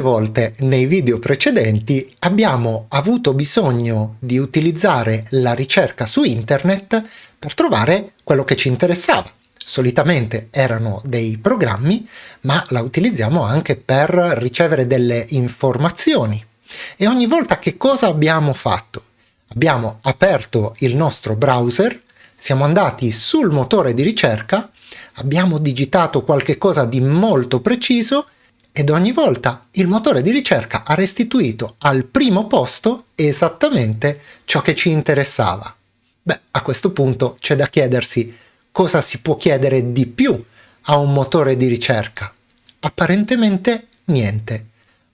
volte nei video precedenti abbiamo avuto bisogno di utilizzare la ricerca su internet per trovare quello che ci interessava. Solitamente erano dei programmi, ma la utilizziamo anche per ricevere delle informazioni. E ogni volta che cosa abbiamo fatto? Abbiamo aperto il nostro browser, siamo andati sul motore di ricerca, abbiamo digitato qualche cosa di molto preciso ed ogni volta il motore di ricerca ha restituito al primo posto esattamente ciò che ci interessava. Beh, a questo punto c'è da chiedersi cosa si può chiedere di più a un motore di ricerca. Apparentemente niente,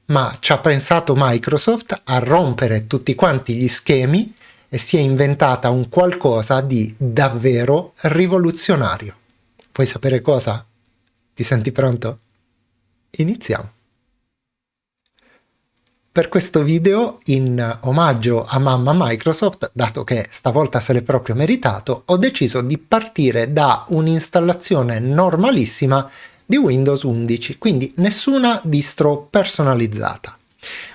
ma ci ha pensato Microsoft a rompere tutti quanti gli schemi e si è inventata un qualcosa di davvero rivoluzionario. Vuoi sapere cosa? Ti senti pronto? Iniziamo. Per questo video, in omaggio a mamma Microsoft, dato che stavolta se l'è proprio meritato, ho deciso di partire da un'installazione normalissima di Windows 11, quindi nessuna distro personalizzata.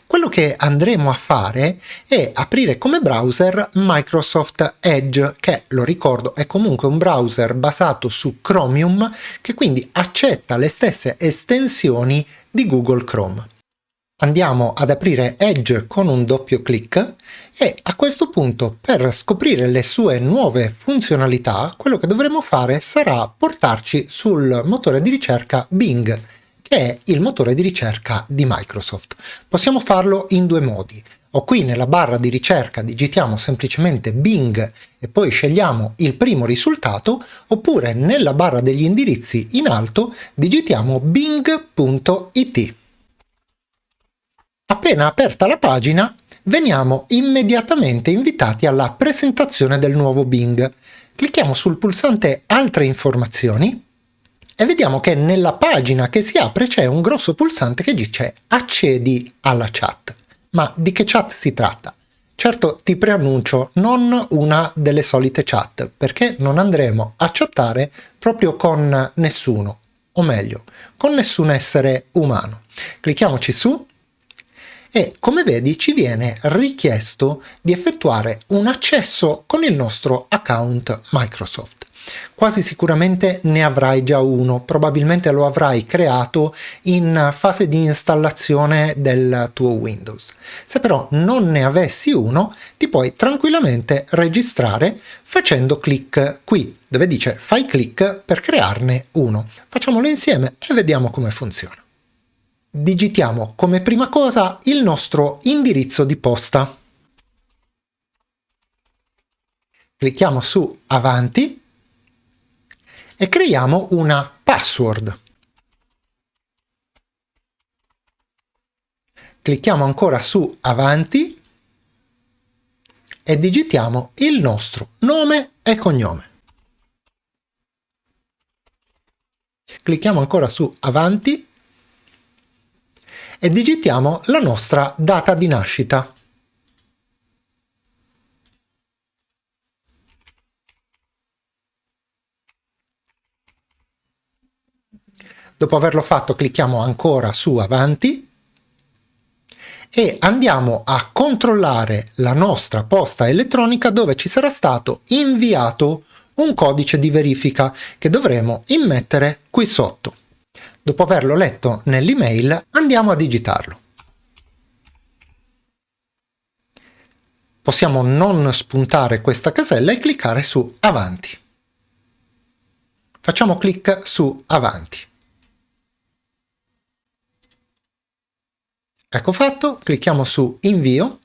Quello che andremo a fare è aprire come browser Microsoft Edge, che, lo ricordo, è comunque un browser basato su Chromium, che quindi accetta le stesse estensioni di Google Chrome. Andiamo ad aprire Edge con un doppio clic e a questo punto, per scoprire le sue nuove funzionalità, quello che dovremo fare sarà portarci sul motore di ricerca Bing, che è il motore di ricerca di Microsoft. Possiamo farlo in due modi. O qui nella barra di ricerca digitiamo semplicemente Bing e poi scegliamo il primo risultato, oppure nella barra degli indirizzi in alto digitiamo bing.it. Appena aperta la pagina, veniamo immediatamente invitati alla presentazione del nuovo Bing. Clicchiamo sul pulsante Altre informazioni e vediamo che nella pagina che si apre c'è un grosso pulsante che dice Accedi alla chat. Ma di che chat si tratta? Certo, ti preannuncio, non una delle solite chat, perché non andremo a chattare proprio con nessuno, o meglio, con nessun essere umano. Clicchiamoci su e, come vedi, ci viene richiesto di effettuare un accesso con il nostro account Microsoft. Quasi sicuramente ne avrai già uno, probabilmente lo avrai creato in fase di installazione del tuo Windows. Se però non ne avessi uno, ti puoi tranquillamente registrare facendo clic qui, dove dice fai clic per crearne uno. Facciamolo insieme e vediamo come funziona. Digitiamo come prima cosa il nostro indirizzo di posta. Clicchiamo su Avanti e creiamo una password. Clicchiamo ancora su Avanti e digitiamo il nostro nome e cognome. Clicchiamo ancora su Avanti e digitiamo la nostra data di nascita. Dopo averlo fatto, clicchiamo ancora su Avanti e andiamo a controllare la nostra posta elettronica, dove ci sarà stato inviato un codice di verifica che dovremo immettere qui sotto. Dopo averlo letto nell'email, andiamo a digitarlo. Possiamo non spuntare questa casella e cliccare su Avanti. Facciamo clic su Avanti. Ecco fatto, clicchiamo su Invio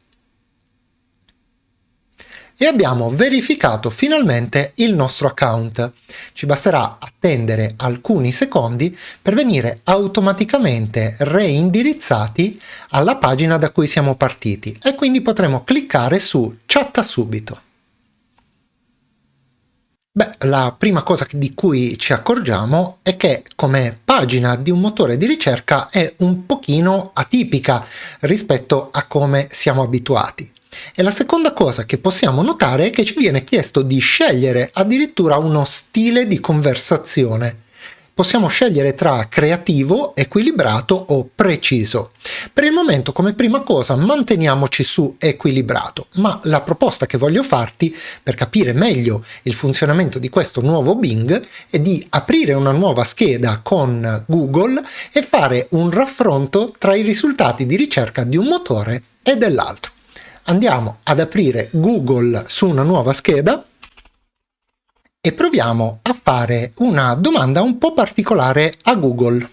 e abbiamo verificato finalmente il nostro account. Ci basterà attendere alcuni secondi per venire automaticamente reindirizzati alla pagina da cui siamo partiti e quindi potremo cliccare su Chatta subito. Beh, la prima cosa di cui ci accorgiamo è che come pagina di un motore di ricerca è un pochino atipica rispetto a come siamo abituati. E la seconda cosa che possiamo notare è che ci viene chiesto di scegliere addirittura uno stile di conversazione. possiamo scegliere tra creativo, equilibrato o preciso. Per il momento, come prima cosa, manteniamoci su equilibrato, ma la proposta che voglio farti per capire meglio il funzionamento di questo nuovo Bing è di aprire una nuova scheda con Google e fare un raffronto tra i risultati di ricerca di un motore e dell'altro. Andiamo ad aprire Google su una nuova scheda e proviamo a fare una domanda un po' particolare a Google.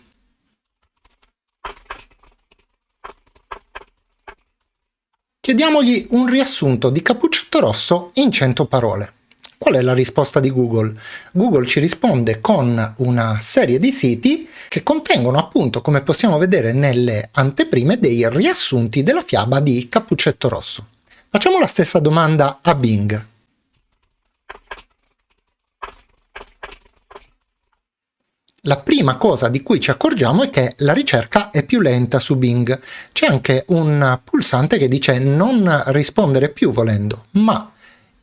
Chiediamogli un riassunto di Cappuccetto Rosso in 100 parole. Qual è la risposta di Google? Google ci risponde con una serie di siti che contengono, appunto, come possiamo vedere nelle anteprime, dei riassunti della fiaba di Cappuccetto Rosso. Facciamo la stessa domanda a Bing. La prima cosa di cui ci accorgiamo è che la ricerca è più lenta su Bing. C'è anche un pulsante che dice non rispondere più volendo, ma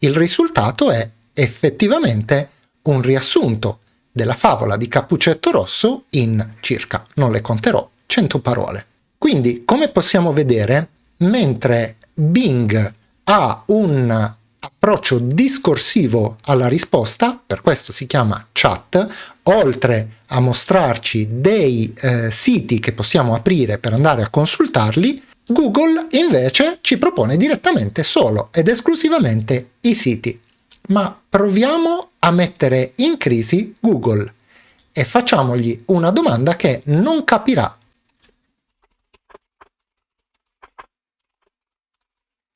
il risultato è effettivamente un riassunto della favola di Cappuccetto Rosso in circa, non le conterò, 100 parole. Quindi, come possiamo vedere, mentre Bing ha un approccio discorsivo alla risposta, per questo si chiama chat, oltre a mostrarci dei siti che possiamo aprire per andare a consultarli, Google invece ci propone direttamente solo ed esclusivamente i siti. Ma proviamo a mettere in crisi Google e facciamogli una domanda che non capirà.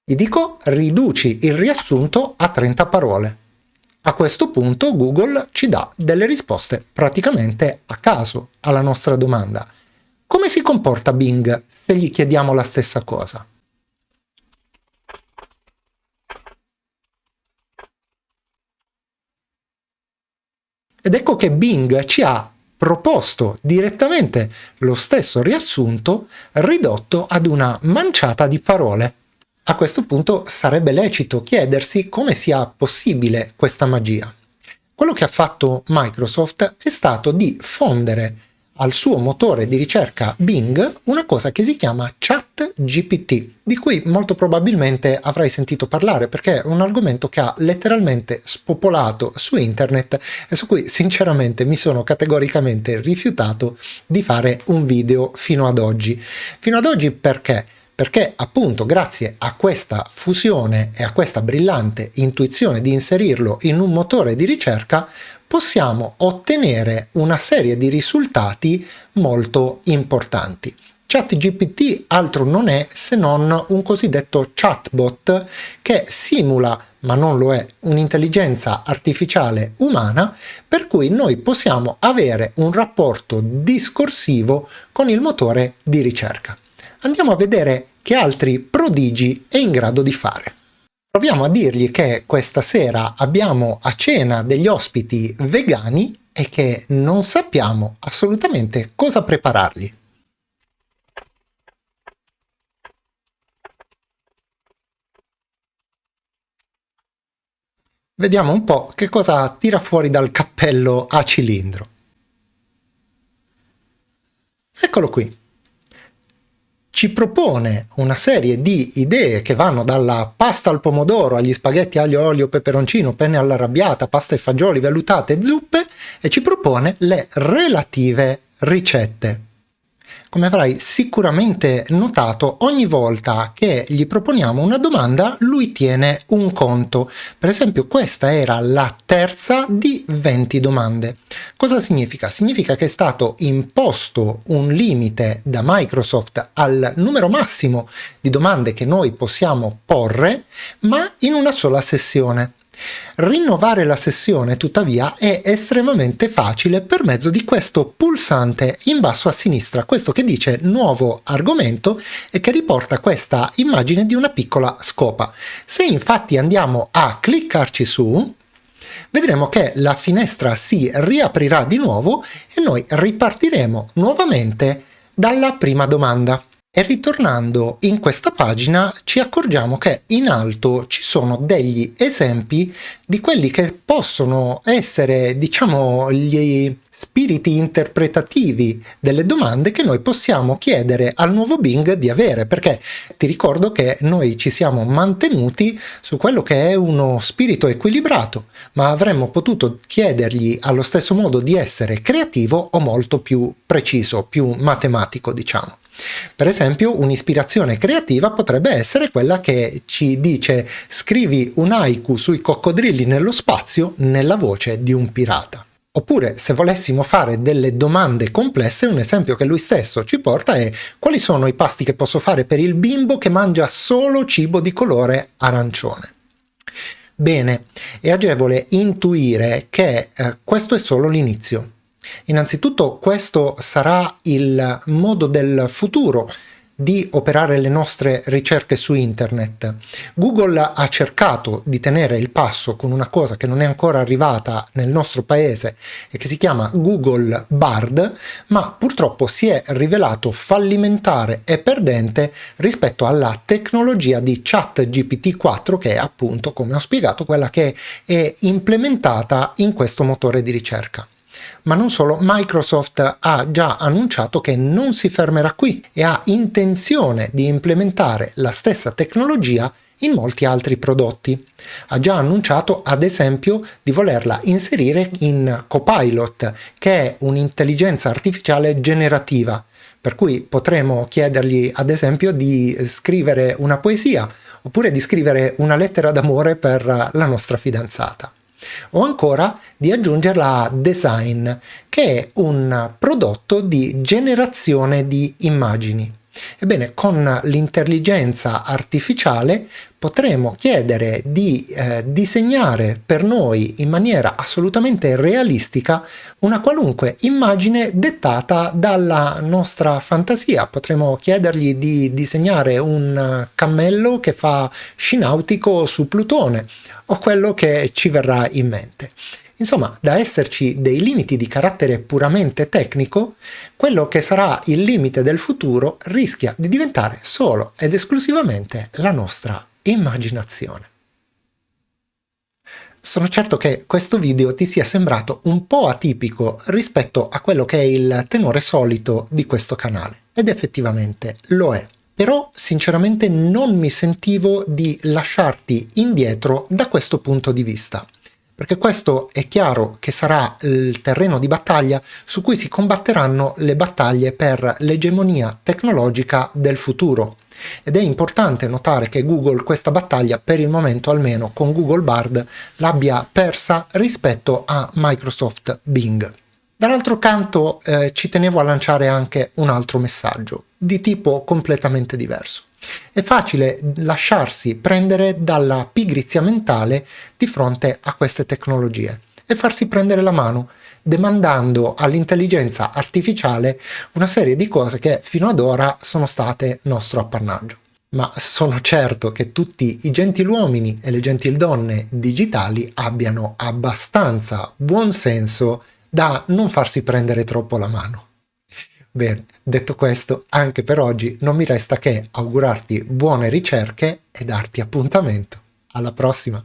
Gli dico riduci il riassunto a 30 parole. A questo punto Google ci dà delle risposte praticamente a caso alla nostra domanda. Come si comporta Bing se gli chiediamo la stessa cosa? Ed ecco che Bing ci ha proposto direttamente lo stesso riassunto ridotto ad una manciata di parole. A questo punto sarebbe lecito chiedersi come sia possibile questa magia. Quello che ha fatto Microsoft è stato di fondere al suo motore di ricerca Bing una cosa che si chiama ChatGPT, di cui molto probabilmente avrai sentito parlare perché è un argomento che ha letteralmente spopolato su internet e su cui sinceramente mi sono categoricamente rifiutato di fare un video fino ad oggi. Fino ad oggi perché? Perché appunto grazie a questa fusione e a questa brillante intuizione di inserirlo in un motore di ricerca possiamo ottenere una serie di risultati molto importanti. ChatGPT altro non è se non un cosiddetto chatbot che simula, ma non lo è, un'intelligenza artificiale umana per cui noi possiamo avere un rapporto discorsivo con il motore di ricerca. Andiamo a vedere che altri prodigi è in grado di fare. Proviamo a dirgli che questa sera abbiamo a cena degli ospiti vegani e che non sappiamo assolutamente cosa preparargli. Vediamo un po' che cosa tira fuori dal cappello a cilindro. Eccolo qui. Ci propone una serie di idee che vanno dalla pasta al pomodoro agli spaghetti aglio, olio, peperoncino, penne all'arrabbiata, pasta e fagioli, vellutate e zuppe e ci propone le relative ricette. Come avrai sicuramente notato, ogni volta che gli proponiamo una domanda, lui tiene un conto. Per esempio, questa era la terza di 20 domande. Cosa significa? Significa che è stato imposto un limite da Microsoft al numero massimo di domande che noi possiamo porre, ma in una sola sessione. Rinnovare la sessione, tuttavia, è estremamente facile per mezzo di questo pulsante in basso a sinistra, questo che dice nuovo argomento e che riporta questa immagine di una piccola scopa. Se infatti andiamo a cliccarci su, vedremo che la finestra si riaprirà di nuovo e noi ripartiremo nuovamente dalla prima domanda. E ritornando in questa pagina ci accorgiamo che in alto ci sono degli esempi di quelli che possono essere, diciamo, gli spiriti interpretativi delle domande che noi possiamo chiedere al nuovo Bing di avere, perché ti ricordo che noi ci siamo mantenuti su quello che è uno spirito equilibrato, ma avremmo potuto chiedergli allo stesso modo di essere creativo o molto più preciso, più matematico, diciamo. Per esempio, un'ispirazione creativa potrebbe essere quella che ci dice: scrivi un haiku sui coccodrilli nello spazio nella voce di un pirata. Oppure, se volessimo fare delle domande complesse, un esempio che lui stesso ci porta è: quali sono i pasti che posso fare per il bimbo che mangia solo cibo di colore arancione? Bene, è agevole intuire che questo è solo l'inizio. Innanzitutto questo sarà il modo del futuro di operare le nostre ricerche su internet. Google ha cercato di tenere il passo con una cosa che non è ancora arrivata nel nostro paese e che si chiama Google Bard, ma purtroppo si è rivelato fallimentare e perdente rispetto alla tecnologia di ChatGPT 4, che è appunto, come ho spiegato, quella che è implementata in questo motore di ricerca. Ma non solo, Microsoft ha già annunciato che non si fermerà qui e ha intenzione di implementare la stessa tecnologia in molti altri prodotti. Ha già annunciato, ad esempio, di volerla inserire in Copilot, che è un'intelligenza artificiale generativa, per cui potremo chiedergli, ad esempio, di scrivere una poesia oppure di scrivere una lettera d'amore per la nostra fidanzata. O ancora di aggiungerla a Design, che è un prodotto di generazione di immagini. Ebbene, con l'intelligenza artificiale potremo chiedere di disegnare per noi in maniera assolutamente realistica una qualunque immagine dettata dalla nostra fantasia. Potremo chiedergli di disegnare un cammello che fa sci nautico su Plutone o quello che ci verrà in mente. Insomma, da esserci dei limiti di carattere puramente tecnico, quello che sarà il limite del futuro rischia di diventare solo ed esclusivamente la nostra immaginazione. Sono certo che questo video ti sia sembrato un po' atipico rispetto a quello che è il tenore solito di questo canale, ed effettivamente lo è. Però sinceramente non mi sentivo di lasciarti indietro da questo punto di vista, perché questo è chiaro che sarà il terreno di battaglia su cui si combatteranno le battaglie per l'egemonia tecnologica del futuro. Ed è importante notare che Google questa battaglia, per il momento almeno con Google Bard, l'abbia persa rispetto a Microsoft Bing. Dall'altro canto ci tenevo a lanciare anche un altro messaggio, di tipo completamente diverso. È facile lasciarsi prendere dalla pigrizia mentale di fronte a queste tecnologie e farsi prendere la mano, demandando all'intelligenza artificiale una serie di cose che fino ad ora sono state nostro appannaggio. Ma sono certo che tutti i gentiluomini e le gentildonne digitali abbiano abbastanza buon senso da non farsi prendere troppo la mano. Bene, detto questo, anche per oggi non mi resta che augurarti buone ricerche e darti appuntamento. Alla prossima!